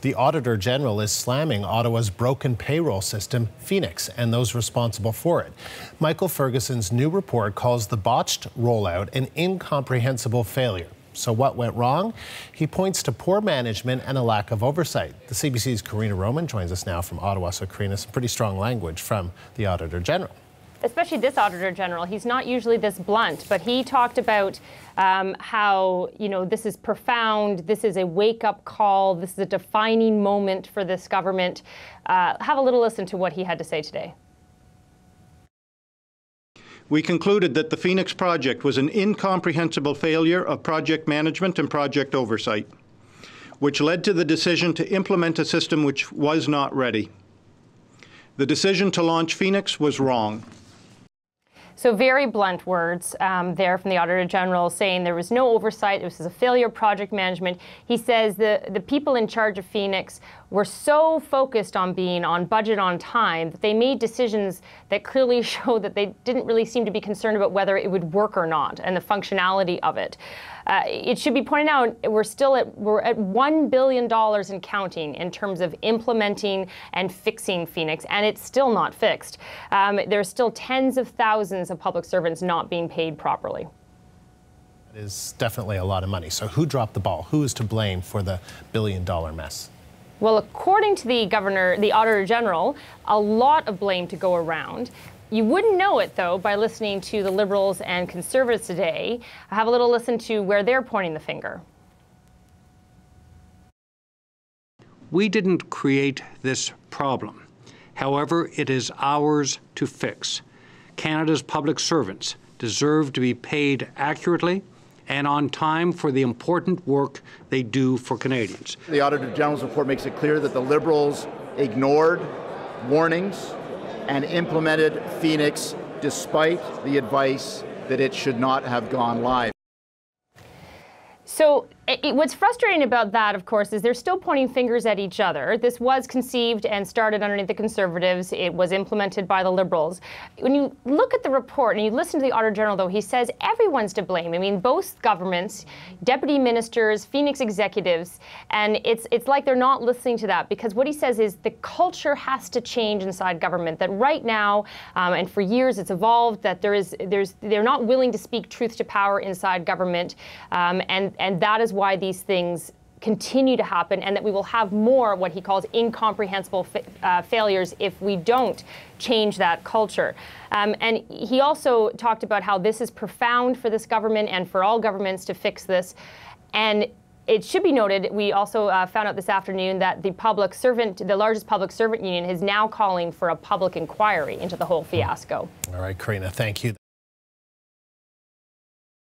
The Auditor General is slamming Ottawa's broken payroll system, Phoenix, and those responsible for it. Michael Ferguson's new report calls the botched rollout an incomprehensible failure. So what went wrong? He points to poor management and a lack of oversight. The CBC's Karina Roman joins us now from Ottawa. So Karina, some pretty strong language from the Auditor General. Especially this Auditor General. He's not usually this blunt, but he talked about how, this is profound, this is a wake-up call, this is a defining moment for this government. Have a little listen to what he had to say today. We concluded that the Phoenix project was an incomprehensible failure of project management and project oversight, which led to the decision to implement a system which was not ready. The decision to launch Phoenix was wrong. So very blunt words there from the Auditor General, saying there was no oversight, this was a failure of project management. He says the people in charge of Phoenix were so focused on being on budget on time that they made decisions that clearly show that they didn't really seem to be concerned about whether it would work or not and the functionality of it. It should be pointed out we're at $1 billion and counting in terms of implementing and fixing Phoenix, and it's still not fixed. There's still tens of thousands of public servants not being paid properly. That is definitely a lot of money. So who dropped the ball? Who is to blame for the billion-dollar mess? Well, according to the Auditor General, a lot of blame to go around. You wouldn't know it, though, by listening to the Liberals and Conservatives today. Have a little listen to where they're pointing the finger. We didn't create this problem. However, it is ours to fix. Canada's public servants deserve to be paid accurately and on time for the important work they do for Canadians. The Auditor General's report makes it clear that the Liberals ignored warnings and implemented Phoenix despite the advice that it should not have gone live. So what's frustrating about that, of course, is they're still pointing fingers at each other. This was conceived and started underneath the Conservatives. It was implemented by the Liberals. When you look at the report and you listen to the Auditor General, though, he says everyone's to blame. I mean, both governments, deputy ministers, Phoenix executives, and it's like they're not listening to that, because what he says is the culture has to change inside government, that right now, and for years it's evolved, that they're not willing to speak truth to power inside government, and that is why these things continue to happen, and that we will have more what he calls incomprehensible failures if we don't change that culture. And he also talked about how this is profound for this government and for all governments to fix this. And it should be noted, we also found out this afternoon that the largest public servant union is now calling for a public inquiry into the whole fiasco. All right, Karina, thank you.